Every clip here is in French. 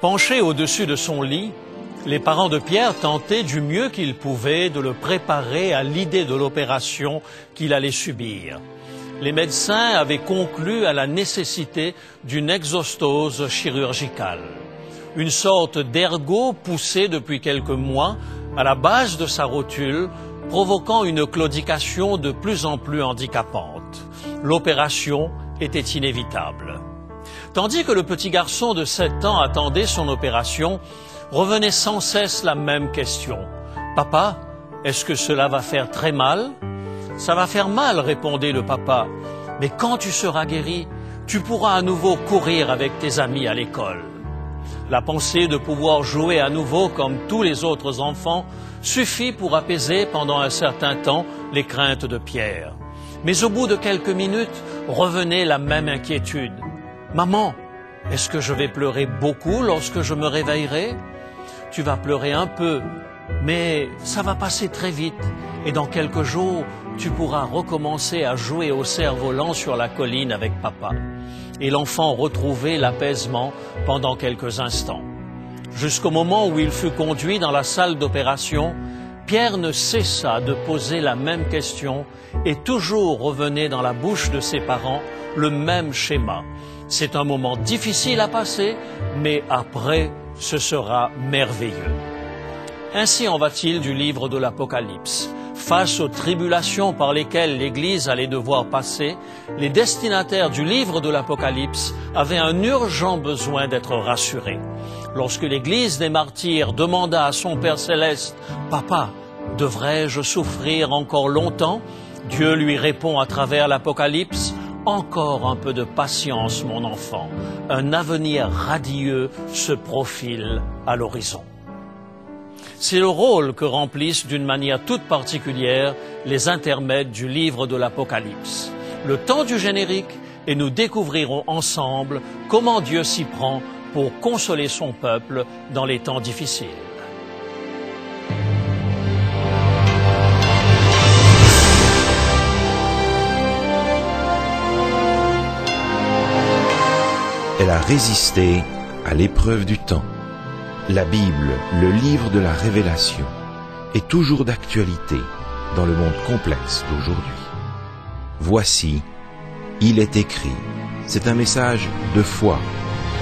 Penchés au-dessus de son lit, les parents de Pierre tentaient du mieux qu'ils pouvaient de le préparer à l'idée de l'opération qu'il allait subir. Les médecins avaient conclu à la nécessité d'une exostose chirurgicale, une sorte d'ergot poussé depuis quelques mois à la base de sa rotule, provoquant une claudication de plus en plus handicapante. L'opération était inévitable. Tandis que le petit garçon de 7 ans attendait son opération, revenait sans cesse la même question. « Papa, est-ce que cela va faire très mal ?»« Ça va faire mal, répondait le papa. Mais quand tu seras guéri, tu pourras à nouveau courir avec tes amis à l'école. » La pensée de pouvoir jouer à nouveau comme tous les autres enfants suffit pour apaiser pendant un certain temps les craintes de Pierre. Mais au bout de quelques minutes, revenait la même inquiétude. « Maman, est-ce que je vais pleurer beaucoup lorsque je me réveillerai ? » « Tu vas pleurer un peu, mais ça va passer très vite et dans quelques jours, tu pourras recommencer à jouer au cerf-volant sur la colline avec papa. » Et l'enfant retrouvait l'apaisement pendant quelques instants. Jusqu'au moment où il fut conduit dans la salle d'opération, Pierre ne cessa de poser la même question et toujours revenait dans la bouche de ses parents le même schéma. C'est un moment difficile à passer, mais après, ce sera merveilleux. Ainsi en va-t-il du livre de l'Apocalypse. Face aux tribulations par lesquelles l'Église allait devoir passer, les destinataires du livre de l'Apocalypse avaient un urgent besoin d'être rassurés. Lorsque l'Église des martyrs demanda à son Père céleste « Papa, devrais-je souffrir encore longtemps ?» Dieu lui répond à travers l'Apocalypse « Encore un peu de patience, mon enfant. Un avenir radieux se profile à l'horizon. » C'est le rôle que remplissent d'une manière toute particulière les intermèdes du livre de l'Apocalypse. Le temps du générique et nous découvrirons ensemble comment Dieu s'y prend pour consoler son peuple dans les temps difficiles. Elle a résisté à l'épreuve du temps. La Bible, le livre de la révélation, est toujours d'actualité dans le monde complexe d'aujourd'hui. Voici, il est écrit. C'est un message de foi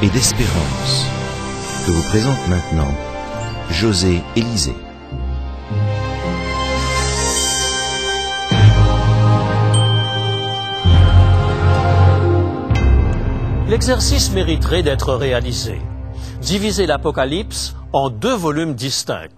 et d'espérance que vous présente maintenant José Élisée. L'exercice mériterait d'être réalisé. Diviser l'Apocalypse en 2 volumes distincts.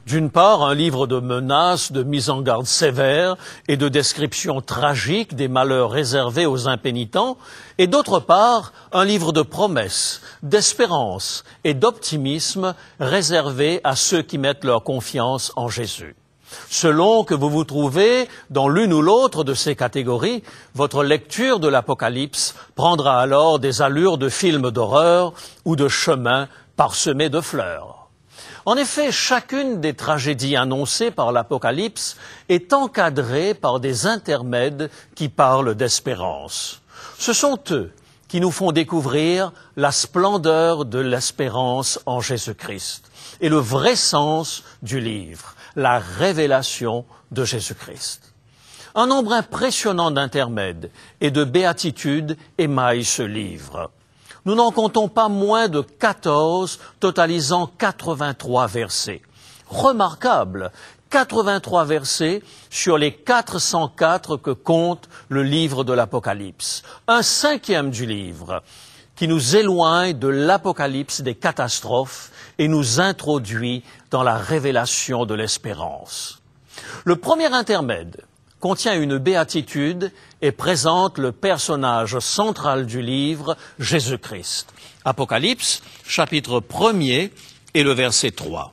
D'une part, un livre de menaces, de mise en garde sévère et de description tragique des malheurs réservés aux impénitents, et d'autre part, un livre de promesses, d'espérance et d'optimisme réservé à ceux qui mettent leur confiance en Jésus. Selon que vous vous trouvez dans l'une ou l'autre de ces catégories, votre lecture de l'Apocalypse prendra alors des allures de film d'horreur ou de chemin parsemé de fleurs. En effet, chacune des tragédies annoncées par l'Apocalypse est encadrée par des intermèdes qui parlent d'espérance. Ce sont eux qui nous font découvrir la splendeur de l'espérance en Jésus-Christ et le vrai sens du livre, la révélation de Jésus-Christ. Un nombre impressionnant d'intermèdes et de béatitudes émaille ce livre. Nous n'en comptons pas moins de 14, totalisant 83 versets. Remarquable, 83 versets sur les 404 que compte le livre de l'Apocalypse. Un 5e du livre qui nous éloigne de l'Apocalypse des catastrophes et nous introduit dans la révélation de l'espérance. Le premier intermède contient une béatitude et présente le personnage central du livre, Jésus-Christ. Apocalypse, chapitre 1er et le verset 3.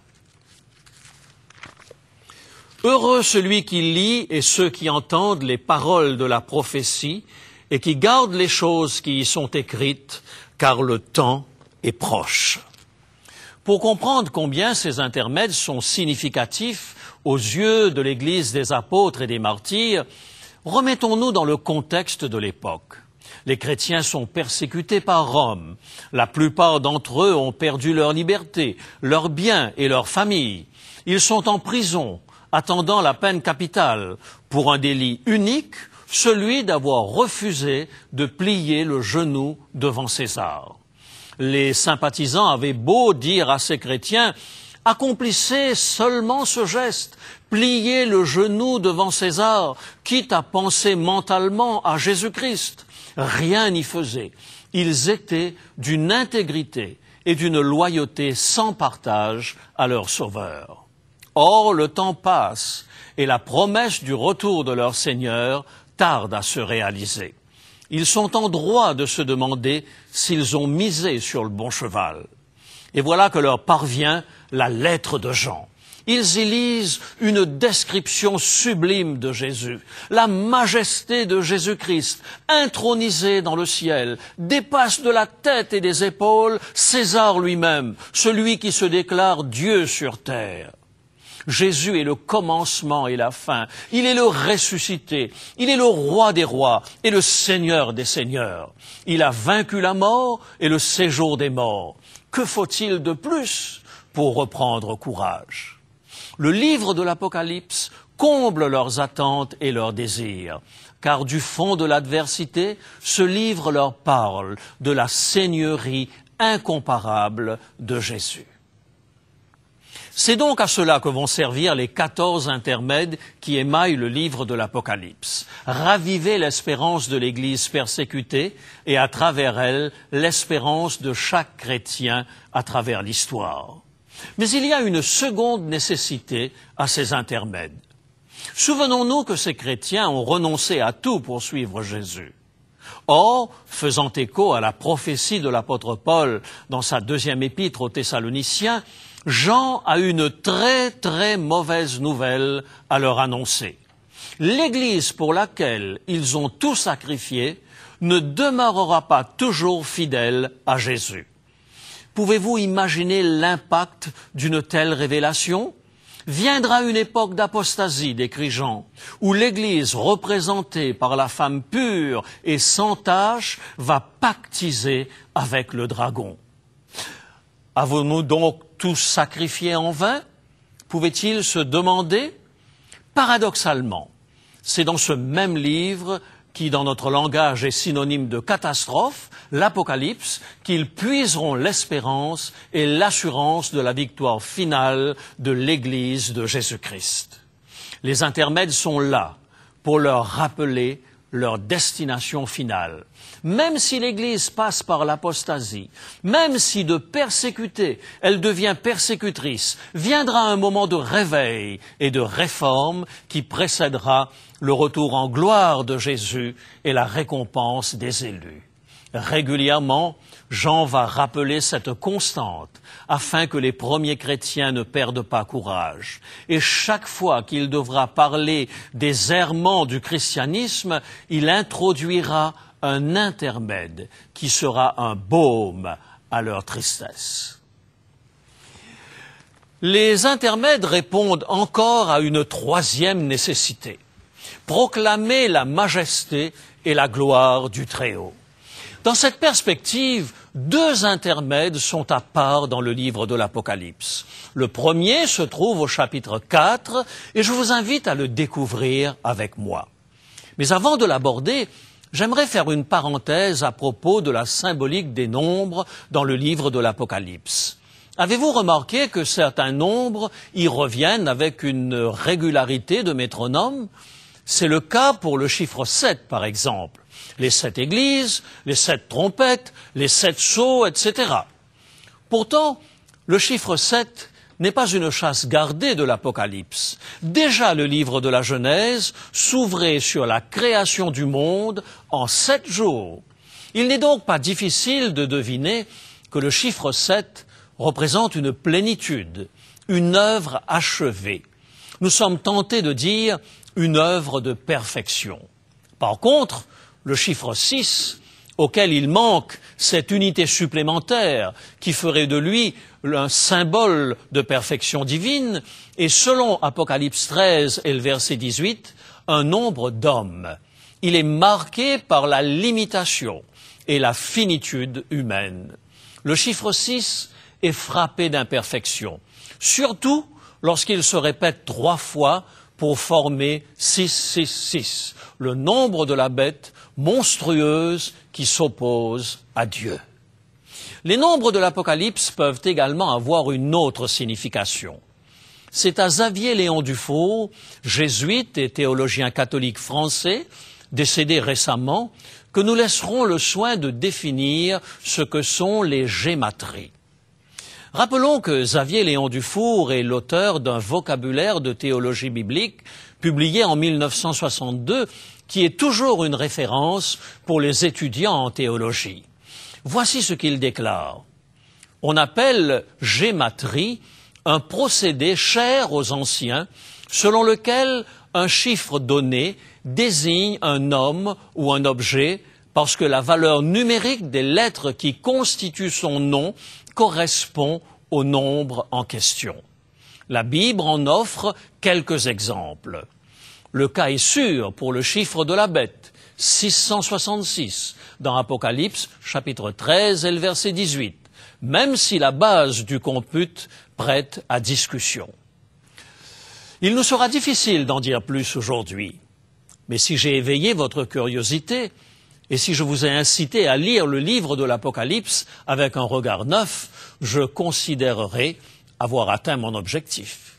Heureux celui qui lit et ceux qui entendent les paroles de la prophétie et qui gardent les choses qui y sont écrites, car le temps est proche. Pour comprendre combien ces intermèdes sont significatifs aux yeux de l'Église des apôtres et des martyrs, remettons-nous dans le contexte de l'époque. Les chrétiens sont persécutés par Rome. La plupart d'entre eux ont perdu leur liberté, leurs biens et leur famille. Ils sont en prison, attendant la peine capitale, pour un délit unique, celui d'avoir refusé de plier le genou devant César. Les sympathisants avaient beau dire à ces chrétiens « Accomplissez seulement ce geste, pliez le genou devant César, quitte à penser mentalement à Jésus-Christ ». Rien n'y faisait. Ils étaient d'une intégrité et d'une loyauté sans partage à leur Sauveur. Or, le temps passe et la promesse du retour de leur Seigneur tarde à se réaliser. Ils sont en droit de se demander s'ils ont misé sur le bon cheval. Et voilà que leur parvient la lettre de Jean. Ils y lisent une description sublime de Jésus. La majesté de Jésus-Christ, intronisé dans le ciel, dépasse de la tête et des épaules César lui-même, celui qui se déclare Dieu sur terre. Jésus est le commencement et la fin. Il est le ressuscité. Il est le roi des rois et le Seigneur des seigneurs. Il a vaincu la mort et le séjour des morts. Que faut-il de plus pour reprendre courage? Le livre de l'Apocalypse comble leurs attentes et leurs désirs, car du fond de l'adversité, ce livre leur parle de la seigneurie incomparable de Jésus. C'est donc à cela que vont servir les 14 intermèdes qui émaillent le livre de l'Apocalypse. Raviver l'espérance de l'Église persécutée et à travers elle, l'espérance de chaque chrétien à travers l'histoire. Mais il y a une seconde nécessité à ces intermèdes. Souvenons-nous que ces chrétiens ont renoncé à tout pour suivre Jésus. Or, faisant écho à la prophétie de l'apôtre Paul dans sa 2e épître aux Thessaloniciens, Jean a une très mauvaise nouvelle à leur annoncer. L'Église pour laquelle ils ont tout sacrifié ne demeurera pas toujours fidèle à Jésus. Pouvez-vous imaginer l'impact d'une telle révélation? Viendra une époque d'apostasie, décrit Jean, où l'Église représentée par la femme pure et sans tache va pactiser avec le dragon. Avons-nous donc tous sacrifié en vain? Pouvait-il se demander? Paradoxalement, c'est dans ce même livre qui, dans notre langage, est synonyme de catastrophe, l'Apocalypse, qu'ils puiseront l'espérance et l'assurance de la victoire finale de l'Église de Jésus-Christ. Les intermèdes sont là pour leur rappeler leur destination finale. Même si l'Église passe par l'apostasie, même si de persécutée, elle devient persécutrice, viendra un moment de réveil et de réforme qui précédera le retour en gloire de Jésus et la récompense des élus. Régulièrement, Jean va rappeler cette constante afin que les premiers chrétiens ne perdent pas courage. Et chaque fois qu'il devra parler des errements du christianisme, il introduira un intermède qui sera un baume à leur tristesse. Les intermèdes répondent encore à une 3e nécessité: proclamer la majesté et la gloire du Très-Haut. Dans cette perspective, 2 intermèdes sont à part dans le livre de l'Apocalypse. Le premier se trouve au chapitre 4 et je vous invite à le découvrir avec moi. Mais avant de l'aborder, j'aimerais faire une parenthèse à propos de la symbolique des nombres dans le livre de l'Apocalypse. Avez-vous remarqué que certains nombres y reviennent avec une régularité de métronome? C'est le cas pour le chiffre 7, par exemple. Les 7 églises, les 7 trompettes, les 7 sceaux, etc. Pourtant, le chiffre 7 n'est pas une chasse gardée de l'Apocalypse. Déjà le livre de la Genèse s'ouvrait sur la création du monde en 7 jours. Il n'est donc pas difficile de deviner que le chiffre 7 représente une plénitude, une œuvre achevée. Nous sommes tentés de dire une œuvre de perfection. Par contre, le chiffre 6, auquel il manque cette unité supplémentaire qui ferait de lui un symbole de perfection divine, est selon Apocalypse 13 et le verset 18, un nombre d'hommes. il est marqué par la limitation et la finitude humaine. Le chiffre 6 est frappé d'imperfection, surtout lorsqu'il se répète 3 fois pour former 666, le nombre de la bête monstrueuse qui s'oppose à Dieu. Les nombres de l'Apocalypse peuvent également avoir une autre signification. C'est à Xavier Léon Dufour, jésuite et théologien catholique français, décédé récemment, que nous laisserons le soin de définir ce que sont les gématries. Rappelons que Xavier Léon Dufour est l'auteur d'un vocabulaire de théologie biblique publié en 1962, qui est toujours une référence pour les étudiants en théologie. Voici ce qu'il déclare. On appelle gématrie un procédé cher aux anciens, selon lequel un chiffre donné désigne un homme ou un objet parce que la valeur numérique des lettres qui constituent son nom correspond au nombre en question. La Bible en offre quelques exemples. Le cas est sûr pour le chiffre de la bête, 666, dans Apocalypse, chapitre 13 et le verset 18, même si la base du compute prête à discussion. Il nous sera difficile d'en dire plus aujourd'hui, mais si j'ai éveillé votre curiosité et si je vous ai incité à lire le livre de l'Apocalypse avec un regard neuf, je considérerai avoir atteint mon objectif.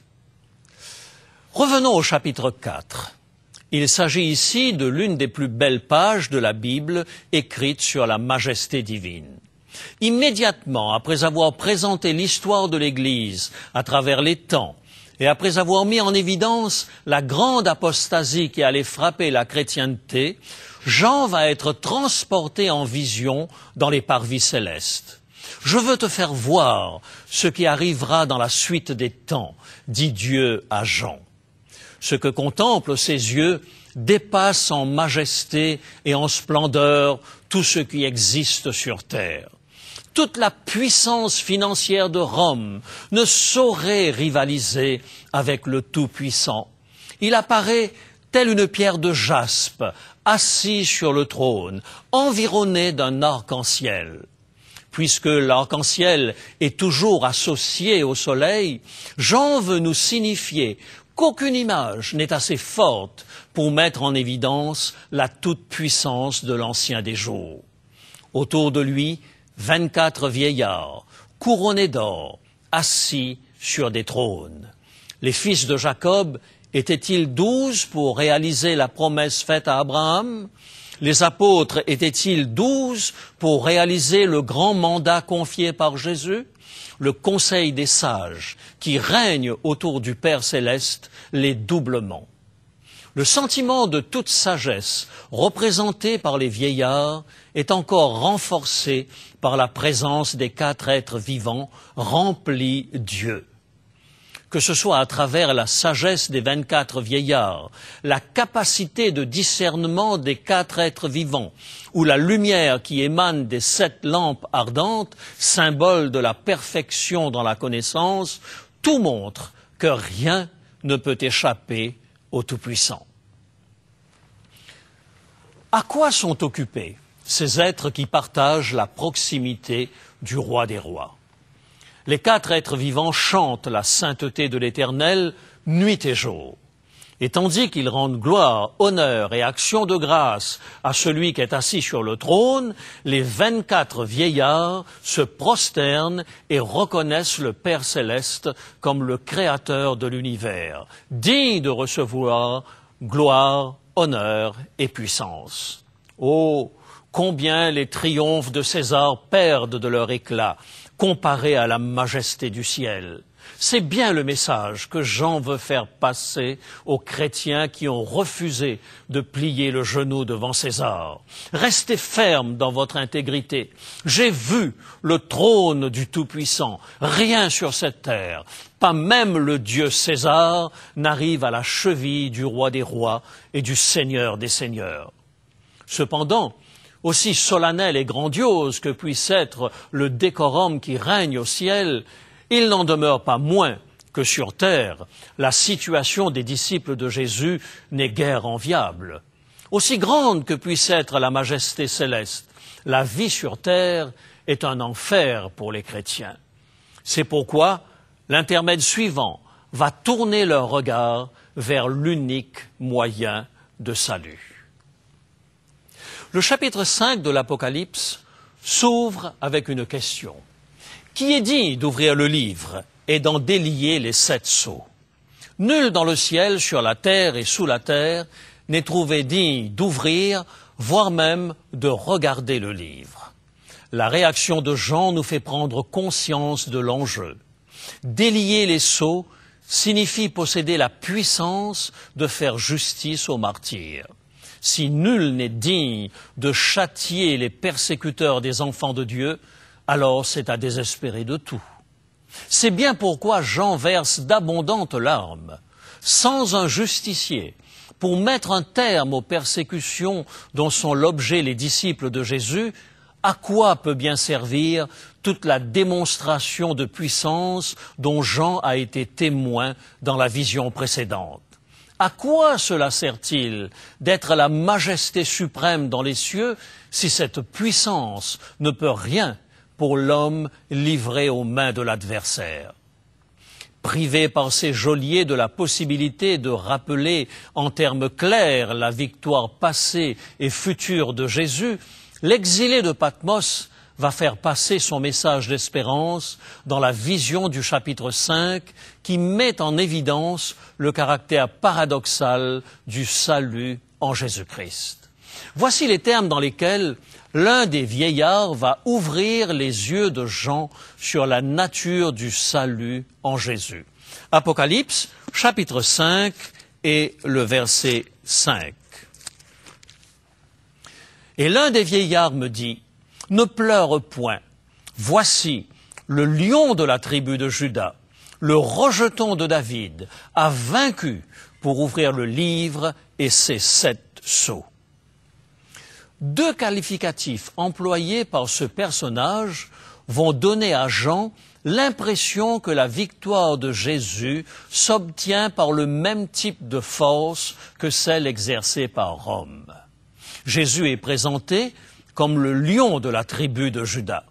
Revenons au chapitre 4. Il s'agit ici de l'une des plus belles pages de la Bible écrite sur la majesté divine. Immédiatement après avoir présenté l'histoire de l'Église à travers les temps et après avoir mis en évidence la grande apostasie qui allait frapper la chrétienté, Jean va être transporté en vision dans les parvis célestes. « Je veux te faire voir ce qui arrivera dans la suite des temps, dit Dieu à Jean. Ce que contemplent ses yeux dépasse en majesté et en splendeur tout ce qui existe sur terre. Toute la puissance financière de Rome ne saurait rivaliser avec le Tout-Puissant. Il apparaît telle une pierre de jaspe, assis sur le trône, environné d'un arc-en-ciel. Puisque l'arc-en-ciel est toujours associé au soleil, Jean veut nous signifier qu'aucune image n'est assez forte pour mettre en évidence la toute-puissance de l'Ancien des jours. Autour de lui, 24 vieillards, couronnés d'or, assis sur des trônes. Les fils de Jacob étaient-ils 12 pour réaliser la promesse faite à Abraham? Les apôtres étaient-ils 12 pour réaliser le grand mandat confié par Jésus? Le conseil des sages qui règne autour du Père céleste l'est doublement. Le sentiment de toute sagesse représenté par les vieillards est encore renforcé par la présence des 4 êtres vivants remplis Dieu. Que ce soit à travers la sagesse des 24 vieillards, la capacité de discernement des 4 êtres vivants, ou la lumière qui émane des 7 lampes ardentes, symbole de la perfection dans la connaissance, tout montre que rien ne peut échapper au Tout-Puissant. À quoi sont occupés ces êtres qui partagent la proximité du Roi des Rois? Les 4 êtres vivants chantent la sainteté de l'Éternel nuit et jour. Et tandis qu'ils rendent gloire, honneur et action de grâce à celui qui est assis sur le trône, les 24 vieillards se prosternent et reconnaissent le Père céleste comme le Créateur de l'univers, digne de recevoir gloire, honneur et puissance. Oh, combien les triomphes de César perdent de leur éclat comparés à la majesté du ciel. C'est bien le message que Jean veut faire passer aux chrétiens qui ont refusé de plier le genou devant César. Restez fermes dans votre intégrité. J'ai vu le trône du Tout-Puissant. Rien sur cette terre, pas même le Dieu César, n'arrive à la cheville du Roi des rois et du Seigneur des seigneurs. Cependant, aussi solennel et grandiose que puisse être le décorum qui règne au ciel, il n'en demeure pas moins que sur terre, la situation des disciples de Jésus n'est guère enviable. Aussi grande que puisse être la majesté céleste, la vie sur terre est un enfer pour les chrétiens. C'est pourquoi l'intermède suivant va tourner leur regard vers l'unique moyen de salut. Le chapitre 5 de l'Apocalypse s'ouvre avec une question. Qui est digne d'ouvrir le livre et d'en délier les 7 sceaux? Nul dans le ciel, sur la terre et sous la terre n'est trouvé digne d'ouvrir, voire même de regarder le livre. La réaction de Jean nous fait prendre conscience de l'enjeu. Délier les sceaux signifie posséder la puissance de faire justice aux martyrs. Si nul n'est digne de châtier les persécuteurs des enfants de Dieu, alors c'est à désespérer de tout. C'est bien pourquoi Jean verse d'abondantes larmes. Sans un justicier, pour mettre un terme aux persécutions dont sont l'objet les disciples de Jésus, à quoi peut bien servir toute la démonstration de puissance dont Jean a été témoin dans la vision précédente? À quoi cela sert-il d'être la majesté suprême dans les cieux si cette puissance ne peut rien pour l'homme livré aux mains de l'adversaire? Privé par ses geôliers de la possibilité de rappeler en termes clairs la victoire passée et future de Jésus, l'exilé de Patmos va faire passer son message d'espérance dans la vision du chapitre 5 qui met en évidence le caractère paradoxal du salut en Jésus-Christ. Voici les termes dans lesquels l'un des vieillards va ouvrir les yeux de Jean sur la nature du salut en Jésus. Apocalypse, chapitre 5 et le verset 5. Et l'un des vieillards me dit, « Ne pleure point, voici le lion de la tribu de Juda, le rejeton de David, a vaincu pour ouvrir le livre et ses 7 sceaux. » 2 qualificatifs employés par ce personnage vont donner à Jean l'impression que la victoire de Jésus s'obtient par le même type de force que celle exercée par Rome. Jésus est présenté comme le lion de la tribu de Juda.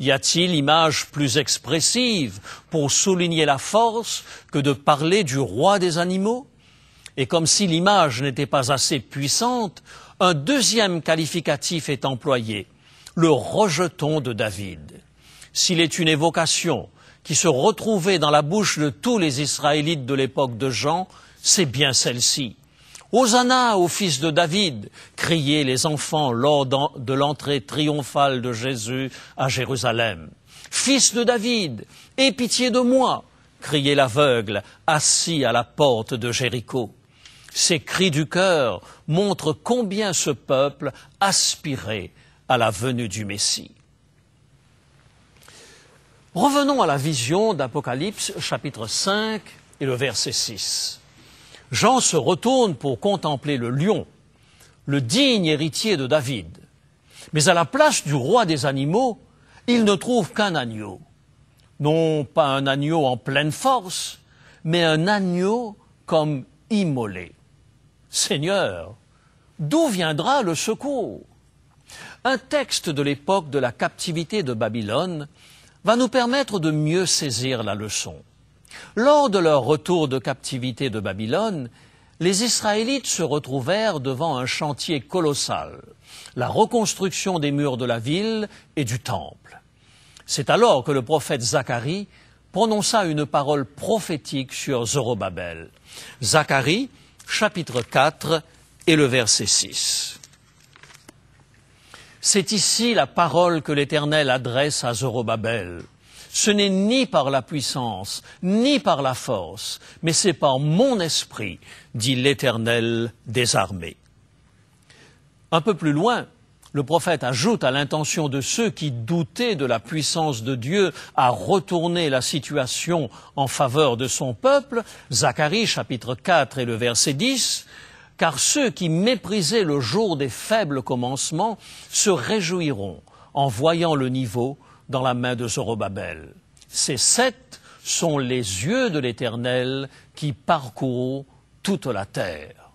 Y a-t-il image plus expressive pour souligner la force que de parler du roi des animaux? Et comme si l'image n'était pas assez puissante, un deuxième qualificatif est employé, le rejeton de David. S'il est une évocation qui se retrouvait dans la bouche de tous les Israélites de l'époque de Jean, c'est bien celle-ci. Hosanna au fils de David, criaient les enfants lors de l'entrée triomphale de Jésus à Jérusalem. Fils de David, aie pitié de moi, criait l'aveugle assis à la porte de Jéricho. Ces cris du cœur montrent combien ce peuple aspirait à la venue du Messie. Revenons à la vision d'Apocalypse, chapitre 5 et le verset 6. Jean se retourne pour contempler le lion, le digne héritier de David. Mais à la place du roi des animaux, il ne trouve qu'un agneau. Non pas un agneau en pleine force, mais un agneau comme immolé. Seigneur, d'où viendra le secours? Un texte de l'époque de la captivité de Babylone va nous permettre de mieux saisir la leçon. Lors de leur retour de captivité de Babylone, les Israélites se retrouvèrent devant un chantier colossal, la reconstruction des murs de la ville et du temple. C'est alors que le prophète Zacharie prononça une parole prophétique sur Zorobabel. Zacharie, chapitre 4 et le verset 6. C'est ici la parole que l'Éternel adresse à Zorobabel. Ce n'est ni par la puissance, ni par la force, mais c'est par mon esprit, dit l'Éternel des armées. Un peu plus loin, le prophète ajoute à l'intention de ceux qui doutaient de la puissance de Dieu à retourner la situation en faveur de son peuple, Zacharie chapitre 4 et le verset 10, « Car ceux qui méprisaient le jour des faibles commencements se réjouiront en voyant le niveau dans la main de Zorobabel. Ces 7 sont les yeux de l'Éternel qui parcourent toute la terre. »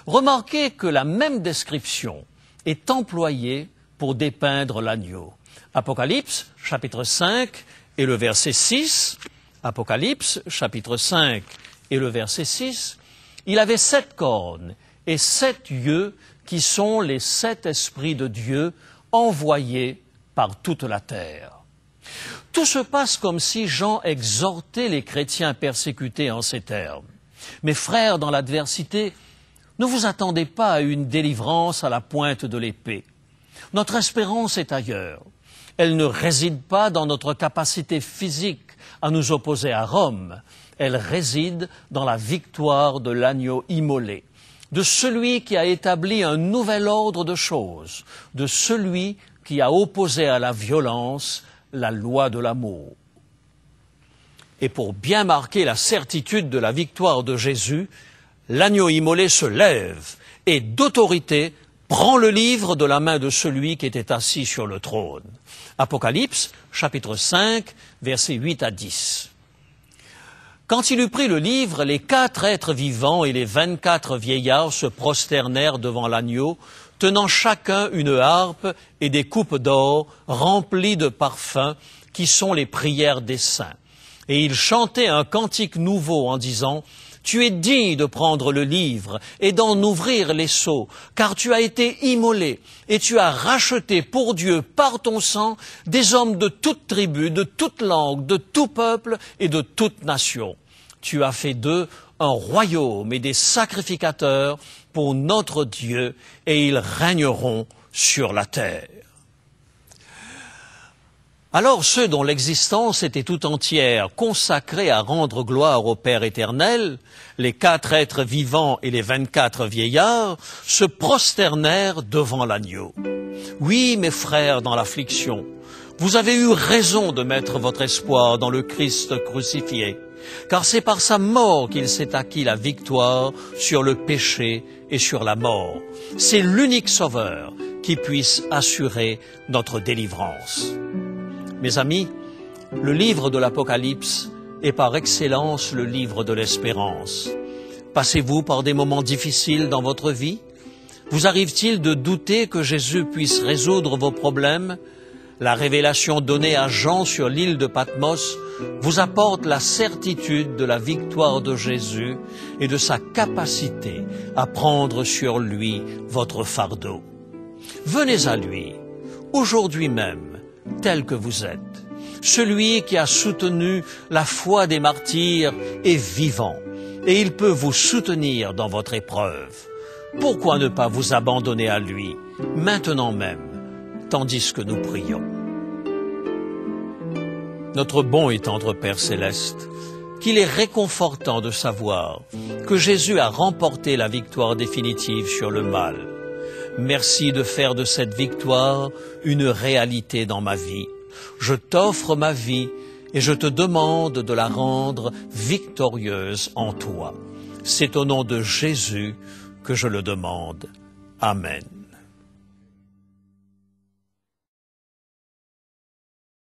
Remarquez que la même description est employée pour dépeindre l'agneau. Apocalypse, chapitre 5 et le verset 6. Apocalypse, chapitre 5 et le verset 6. Il avait 7 cornes et 7 yeux qui sont les 7 esprits de Dieu envoyés par toute la terre. Tout se passe comme si Jean exhortait les chrétiens persécutés en ces termes. Mes frères, dans l'adversité, ne vous attendez pas à une délivrance à la pointe de l'épée. Notre espérance est ailleurs. Elle ne réside pas dans notre capacité physique à nous opposer à Rome. Elle réside dans la victoire de l'agneau immolé, de celui qui a établi un nouvel ordre de choses, de celui qui a opposé à la violence la loi de l'amour. Et pour bien marquer la certitude de la victoire de Jésus, l'agneau immolé se lève et d'autorité prend le livre de la main de celui qui était assis sur le trône. Apocalypse, chapitre 5, versets 8 à 10. Quand il eut pris le livre, les 4 êtres vivants et les 24 vieillards se prosternèrent devant l'agneau, tenant chacun une harpe et des coupes d'or remplies de parfums qui sont les prières des saints. Et ils chantaient un cantique nouveau en disant « Tu es digne de prendre le livre et d'en ouvrir les sceaux, car tu as été immolé et tu as racheté pour Dieu par ton sang des hommes de toute tribu, de toute langue, de tout peuple et de toute nation. Tu as fait d'eux un royaume et des sacrificateurs pour notre Dieu, et ils régneront sur la terre. » Alors ceux dont l'existence était tout entière consacrée à rendre gloire au Père éternel, les 4 êtres vivants et les 24 vieillards, se prosternèrent devant l'agneau. Oui, mes frères dans l'affliction, vous avez eu raison de mettre votre espoir dans le Christ crucifié, car c'est par sa mort qu'il s'est acquis la victoire sur le péché et sur la mort. C'est l'unique sauveur qui puisse assurer notre délivrance. Mes amis, le livre de l'Apocalypse est par excellence le livre de l'espérance. Passez-vous par des moments difficiles dans votre vie? Vous arrive-t-il de douter que Jésus puisse résoudre vos problèmes? La révélation donnée à Jean sur l'île de Patmos vous apporte la certitude de la victoire de Jésus et de sa capacité à prendre sur lui votre fardeau. Venez à lui, aujourd'hui même, tel que vous êtes. Celui qui a soutenu la foi des martyrs est vivant et il peut vous soutenir dans votre épreuve. Pourquoi ne pas vous abandonner à lui, maintenant même, tandis que nous prions? Notre bon et tendre Père céleste, qu'il est réconfortant de savoir que Jésus a remporté la victoire définitive sur le mal. Merci de faire de cette victoire une réalité dans ma vie. Je t'offre ma vie et je te demande de la rendre victorieuse en toi. C'est au nom de Jésus que je le demande. Amen.